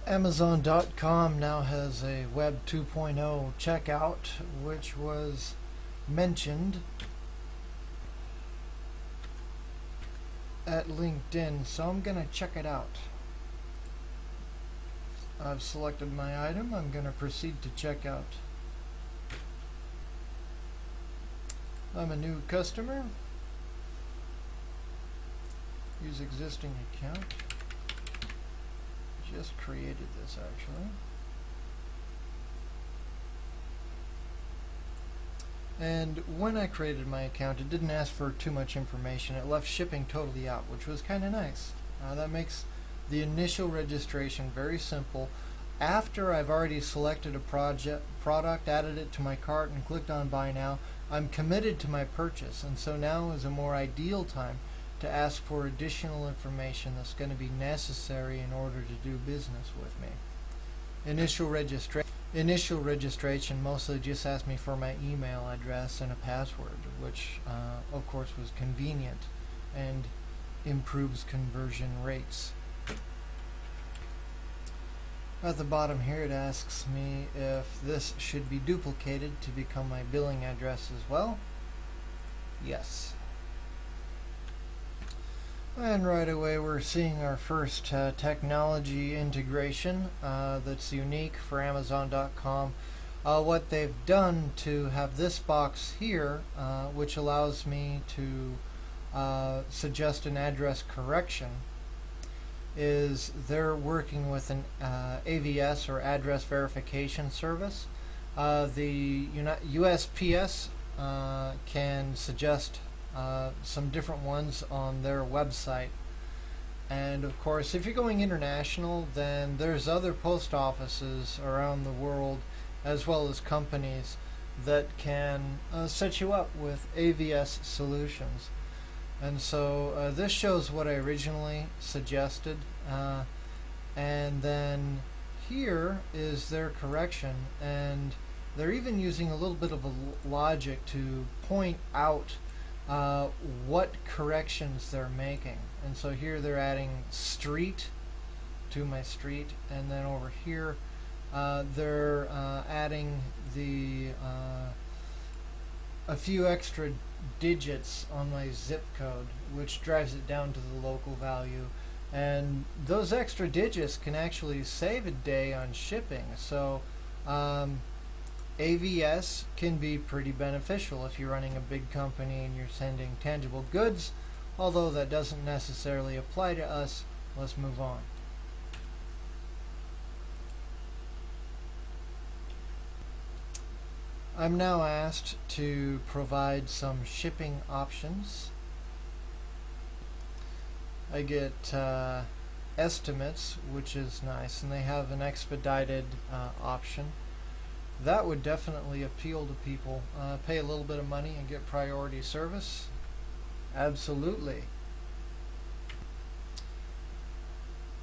Amazon.com now has a Web 2.0 checkout, which was mentioned at LinkedIn, so I'm going to check it out. I've selected my item. I'm going to proceed to checkout. I'm a new customer. Use existing account. Just created this actually. And when I created my account, it didn't ask for too much information. It left shipping totally out, which was kind of nice. That makes the initial registration very simple. After I've already selected a product, added it to my cart, and clicked on Buy Now, I'm committed to my purchase, and so now is a more ideal time to ask for additional information that's going to be necessary in order to do business with me. Initial registration mostly just asked me for my email address and a password, which of course was convenient and improves conversion rates. At the bottom here it asks me if this should be duplicated to become my billing address as well. Yes. And right away we're seeing our first technology integration that's unique for Amazon.com. What they've done to have this box here, which allows me to suggest an address correction, is they're working with an AVS, or address verification service. The USPS can suggest some different ones on their website, and of course if you're going international, then there's other post offices around the world as well as companies that can set you up with AVS solutions. And so this shows what I originally suggested, and then here is their correction, and they're even using a little bit of a logic to point out what corrections they're making. And so here they're adding street to my street, and then over here they're adding the a few extra digits on my zip code, which drives it down to the local value, and those extra digits can actually save a day on shipping. So AVS can be pretty beneficial if you're running a big company and you're sending tangible goods, although that doesn't necessarily apply to us. Let's move on. I'm now asked to provide some shipping options. I get estimates, which is nice, and they have an expedited option. That would definitely appeal to people. Pay a little bit of money and get priority service? Absolutely.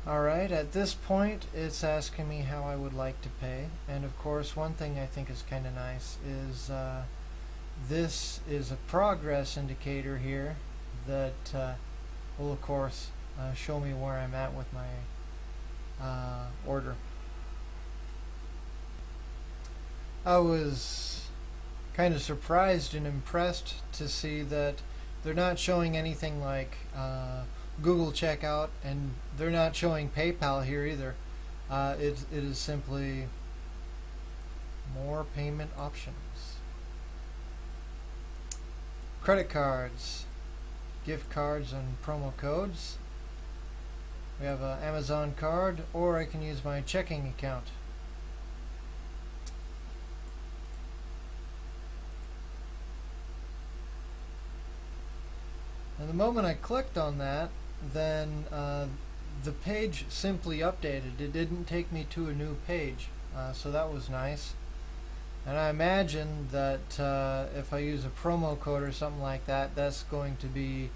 Alright, at this point it's asking me how I would like to pay, and of course one thing I think is kind of nice is this is a progress indicator here that will of course show me where I'm at with my order. I was kind of surprised and impressed to see that they're not showing anything like Google Checkout, and they're not showing PayPal here either. It is simply more payment options. Credit cards, gift cards, and promo codes. We have an Amazon card, or I can use my checking account. And the moment I clicked on that, then the page simply updated. It didn't take me to a new page, so that was nice. And I imagine that if I use a promo code or something like that, that's going to be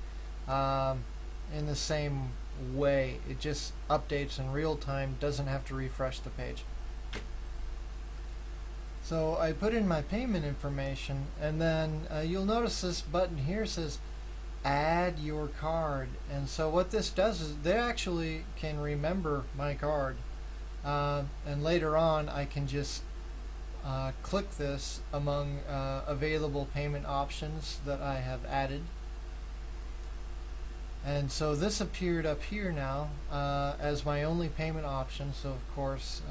in the same way. It just updates in real time, doesn't have to refresh the page. So I put in my payment information, and then you'll notice this button here says add your card. And so what this does is they actually can remember my card. and later on I can just click this among available payment options that I have added. And so this appeared up here now as my only payment option, so of course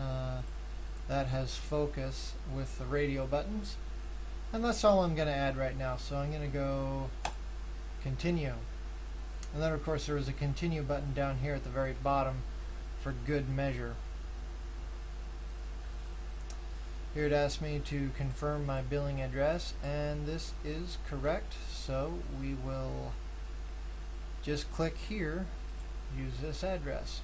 that has focus with the radio buttons. And that's all I'm going to add right now. So I'm going to go continue. And then of course there is a continue button down here at the very bottom for good measure. Here it asks me to confirm my billing address, and this is correct, so we will just click here, use this address.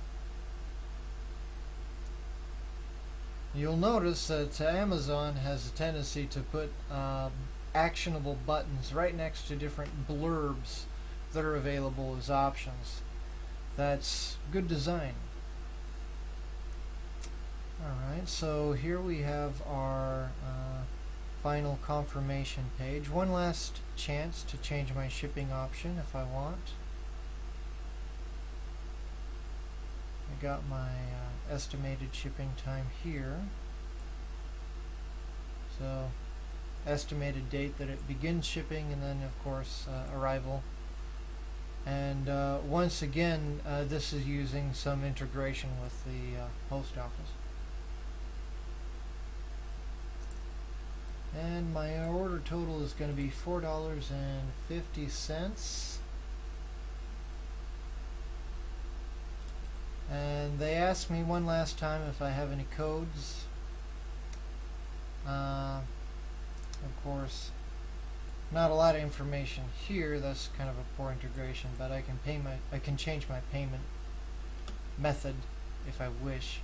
You'll notice that Amazon has a tendency to put actionable buttons right next to different blurbs that are available as options. That's good design. Alright, so here we have our final confirmation page. One last chance to change my shipping option if I want. I got my estimated shipping time here. So, estimated date that it begins shipping, and then of course arrival. And once again, this is using some integration with the post office. And my order total is going to be $4.50. And they asked me one last time if I have any codes. Of course, not a lot of information here. That's kind of a poor integration, but I can change my payment method if I wish.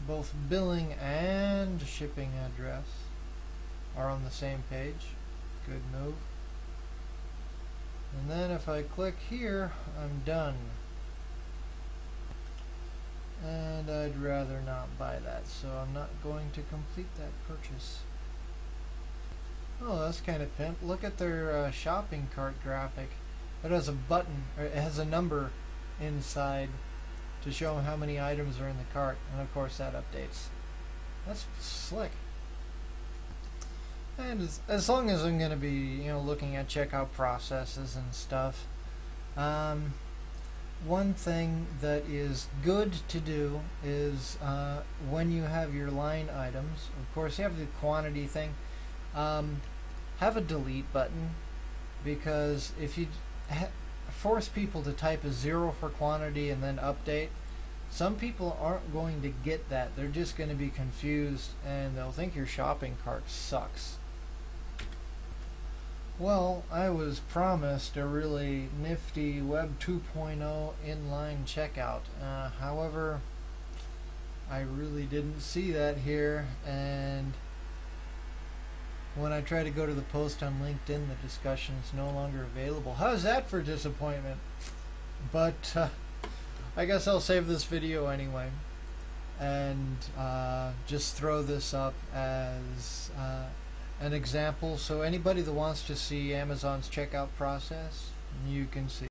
Both billing and shipping address are on the same page. Good move. And then if I click here, I'm done. And I'd rather not buy that, so I'm not going to complete that purchase. Oh, that's kind of pimp. Look at their shopping cart graphic. It has a button, or it has a number inside to show how many items are in the cart, and of course that updates. That's slick. And as long as I'm going to be, looking at checkout processes and stuff, one thing that is good to do is when you have your line items, of course you have the quantity thing, have a delete button, because if you force people to type a 0 for quantity and then update, some people aren't going to get that. They're just going to be confused and they'll think your shopping cart sucks. Well, I was promised a really nifty Web 2.0 inline checkout. However, I really didn't see that here, and when I try to go to the post on LinkedIn, the discussion is no longer available. How's that for disappointment? But I guess I'll save this video anyway and just throw this up as an example, so anybody that wants to see Amazon's checkout process, you can see.